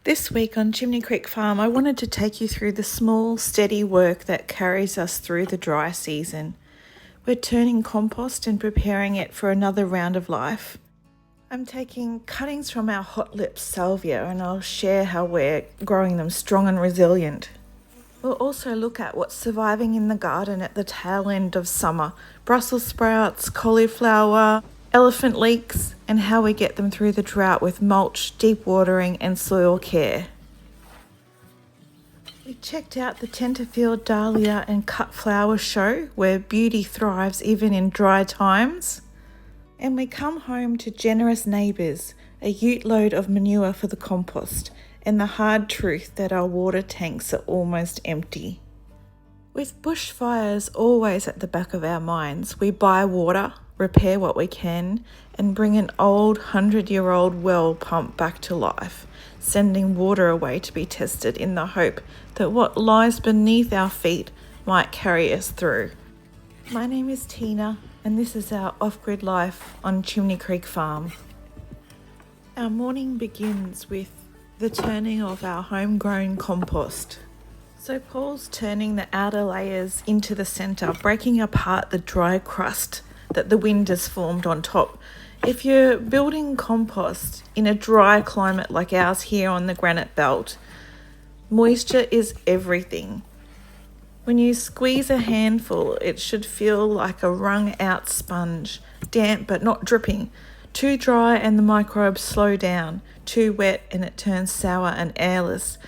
This week on Chimney Creek Farm, I wanted to take you through the small, steady work that carries us through the dry season. We're turning compost and preparing it for another round of life. I'm taking cuttings from our hot lips salvia and I'll share how we're growing them strong and resilient. We'll also look at what's surviving in the garden at the tail end of summer: Brussels sprouts, cauliflower, elephant leeks, and how we get them through the drought with mulch, deep watering and soil care. We checked out the Tenterfield Dahlia and cut flower show where beauty thrives even in dry times. And we come home to generous neighbours, a ute load of manure for the compost, and the hard truth that our water tanks are almost empty. With bushfires always at the back of our minds, we buy water, repair what we can, and bring an old 100-year-old well pump back to life, sending water away to be tested in the hope that what lies beneath our feet might carry us through. My name is Tina, and this is our off-grid life on Chimney Creek Farm. Our morning begins with the turning of our homegrown compost. So Paul's turning the outer layers into the centre, breaking apart the dry crust that the wind has formed on top. If you're building compost in a dry climate like ours here on the granite belt, moisture is everything. When you squeeze a handful, it should feel like a wrung out sponge, damp but not dripping. Too dry and the microbes slow down. Too wet and it turns sour and airless.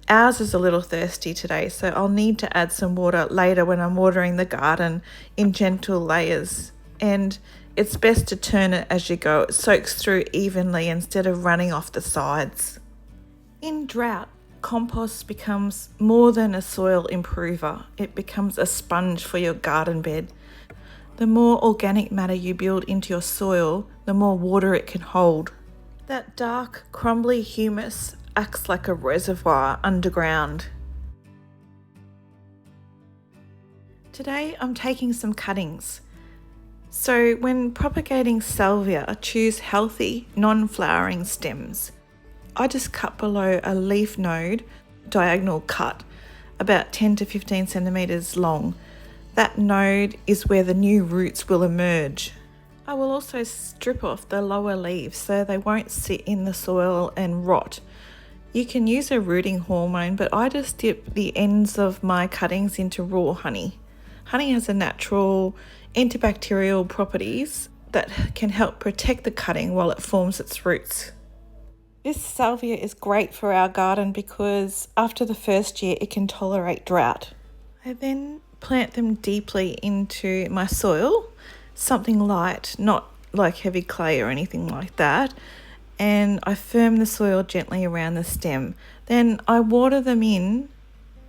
Ours is a little thirsty today, so I'll need to add some water later when I'm watering the garden in gentle layers. And it's best to turn it as you go. It soaks through evenly instead of running off the sides. In drought, compost becomes more than a soil improver. It becomes a sponge for your garden bed. The more organic matter you build into your soil, the more water it can hold. That dark, crumbly humus acts like a reservoir underground. Today I'm taking some cuttings. So when propagating salvia, choose healthy, non-flowering stems. I just cut below a leaf node, diagonal cut, about 10 to 15 centimetres long. That node is where the new roots will emerge. I will also strip off the lower leaves so they won't sit in the soil and rot. You can use a rooting hormone, but I just dip the ends of my cuttings into raw honey. Honey has a natural antibacterial properties that can help protect the cutting while it forms its roots. This salvia is great for our garden because after the first year it can tolerate drought. I then plant them deeply into my soil, something light, not like heavy clay or anything like that, and I firm the soil gently around the stem. Then I water them in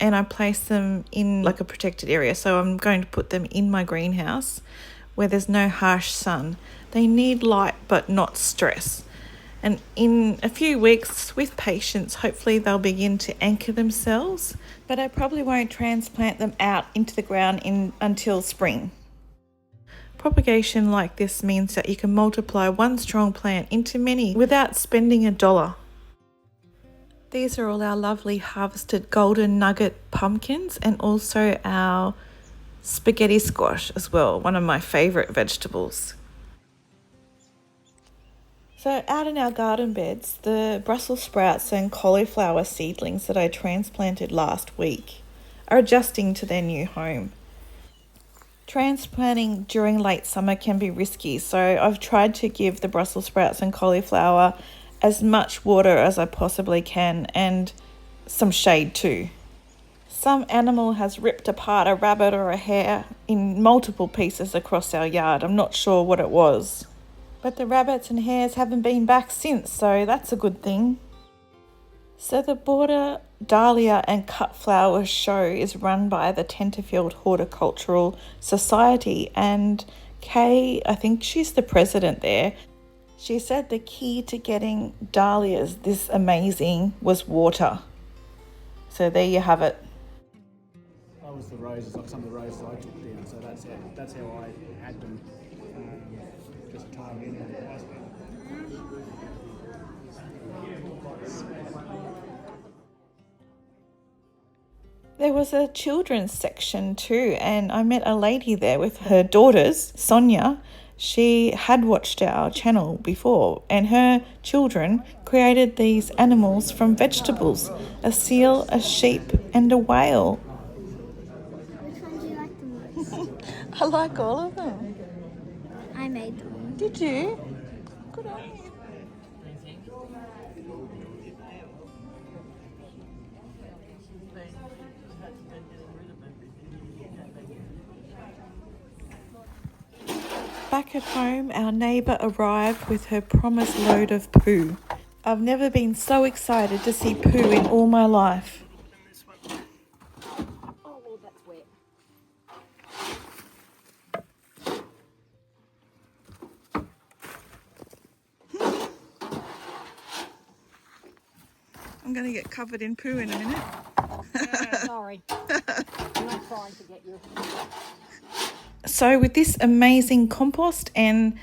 and I place them in like a protected area. So I'm going to put them in my greenhouse where there's no harsh sun. They need light but not stress. And in a few weeks, with patience, hopefully they'll begin to anchor themselves, but I probably won't transplant them out into the ground until spring. Propagation like this means that you can multiply one strong plant into many without spending $1. These are all our lovely harvested golden nugget pumpkins and also our spaghetti squash as well, one of my favourite vegetables. So out in our garden beds, the Brussels sprouts and cauliflower seedlings that I transplanted last week are adjusting to their new home. Transplanting during late summer can be risky, so I've tried to give the Brussels sprouts and cauliflower as much water as I possibly can and some shade too. Some animal has ripped apart a rabbit or a hare in multiple pieces across our yard. I'm not sure what it was. But the rabbits and hares haven't been back since, so that's a good thing. So the Border Dahlia and Cut Flower show is run by the Tenterfield Horticultural Society, and Kay, I think she's the president there. She said the key to getting dahlias this amazing was water. So there you have it. That was the roses, like some of the roses I took down, so that's how I had them. Just tying in. There was a children's section too, and I met a lady there with her daughters, Sonia. She had watched our channel before, and her children created these animals from vegetables: a seal, a sheep, and a whale. Which one do you like the most? I like all of them. I made them. Did you? Good on you. Back at home, our neighbour arrived with her promised load of poo. I've never been so excited to see poo in all my life. Oh, well, that's wet. I'm going to get covered in poo in a minute. Sorry. I'm not trying to get you. So with this amazing compost and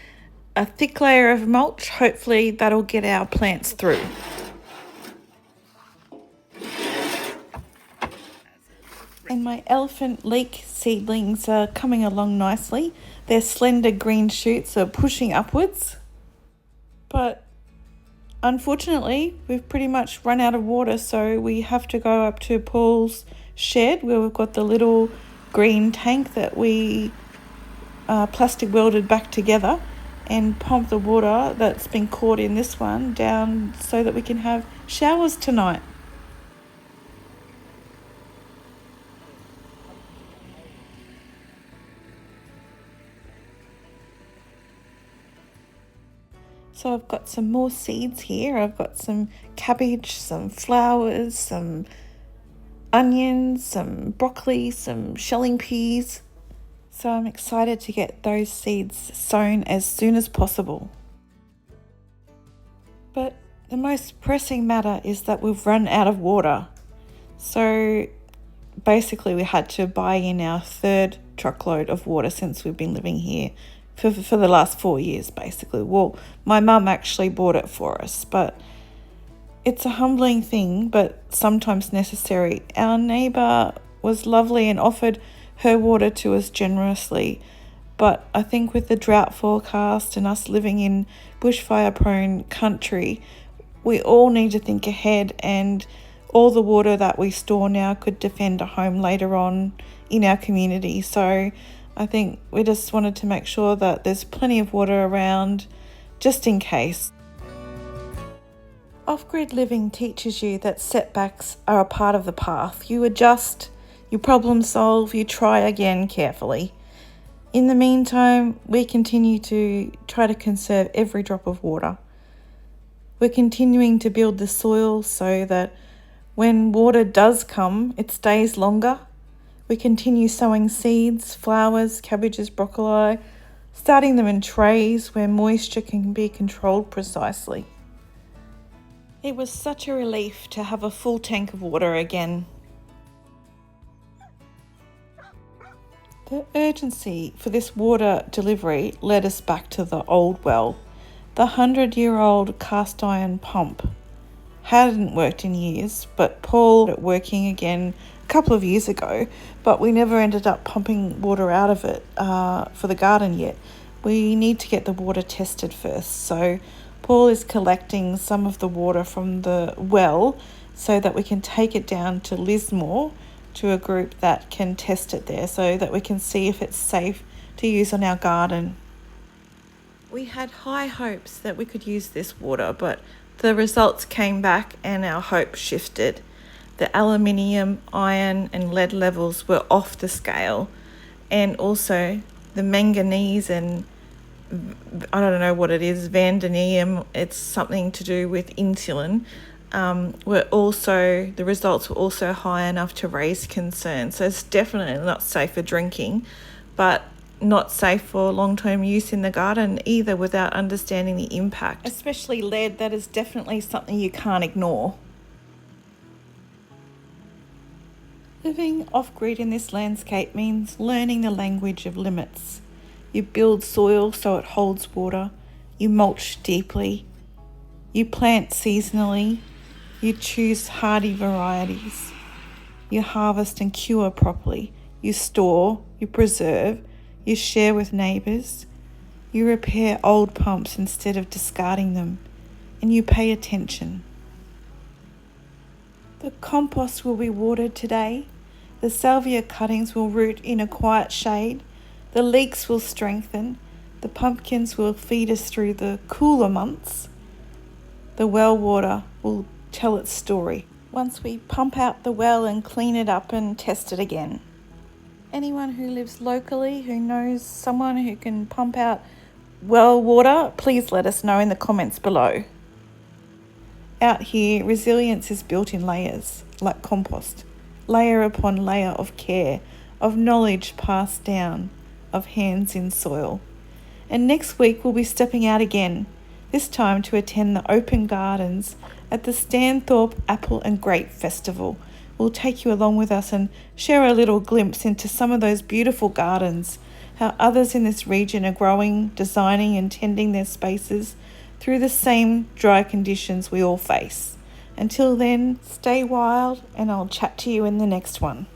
a thick layer of mulch, hopefully that'll get our plants through. And my elephant leek seedlings are coming along nicely. Their slender green shoots are pushing upwards. But unfortunately, we've pretty much run out of water, so we have to go up to Paul's shed where we've got the little green tank that we plastic welded back together, and pump the water that's been caught in this one down so that we can have showers tonight. So I've got some more seeds here. I've got some cabbage, some flowers, some onions, some broccoli, some shelling peas. So I'm excited to get those seeds sown as soon as possible. But the most pressing matter is that we've run out of water. So basically we had to buy in our third truckload of water since we've been living here for the last 4 years, basically. Well, my mum actually bought it for us, but it's a humbling thing, but sometimes necessary. Our neighbour was lovely and offered her water to us generously, but I think with the drought forecast and us living in bushfire prone country, we all need to think ahead, and all the water that we store now could defend a home later on in our community. So I think we just wanted to make sure that there's plenty of water around just in case. Off-grid living teaches you that setbacks are a part of the path. You adjust, you problem solve, you try again carefully. In the meantime, we continue to try to conserve every drop of water. We're continuing to build the soil so that when water does come, it stays longer. We continue sowing seeds, flowers, cabbages, broccoli, starting them in trays where moisture can be controlled precisely. It was such a relief to have a full tank of water again. The urgency for this water delivery led us back to the old well. The 100-year-old cast iron pump hadn't worked in years, but Paul got it working again a couple of years ago, but we never ended up pumping water out of it for the garden yet. We need to get the water tested first, so Paul is collecting some of the water from the well so that we can take it down to Lismore to a group that can test it there so that we can see if it's safe to use on our garden. We had high hopes that we could use this water, but the results came back and our hope shifted. The aluminium, iron and lead levels were off the scale, and also the manganese and I don't know what it is, vanadium, it's something to do with insulin, the results were also high enough to raise concern. So it's definitely not safe for drinking, but not safe for long-term use in the garden either without understanding the impact. Especially lead, that is definitely something you can't ignore. Living off-grid in this landscape means learning the language of limits. You build soil so it holds water, you mulch deeply, you plant seasonally, you choose hardy varieties. You harvest and cure properly. You store, you preserve, you share with neighbours. You repair old pumps instead of discarding them, and you pay attention. The compost will be watered today. The salvia cuttings will root in a quiet shade. The leeks will strengthen. The pumpkins will feed us through the cooler months. The well water will tell its story once we pump out the well and clean it up and test it again. Anyone who lives locally who knows someone who can pump out well water, please let us know in the comments below. Out here, resilience is built in layers, like compost, layer upon layer of care, of knowledge passed down, of hands in soil. And next week we'll be stepping out again, this time to attend the open gardens at the Stanthorpe Apple and Grape Festival. We'll take you along with us and share a little glimpse into some of those beautiful gardens, how others in this region are growing, designing and tending their spaces through the same dry conditions we all face. Until then, stay wild and I'll chat to you in the next one.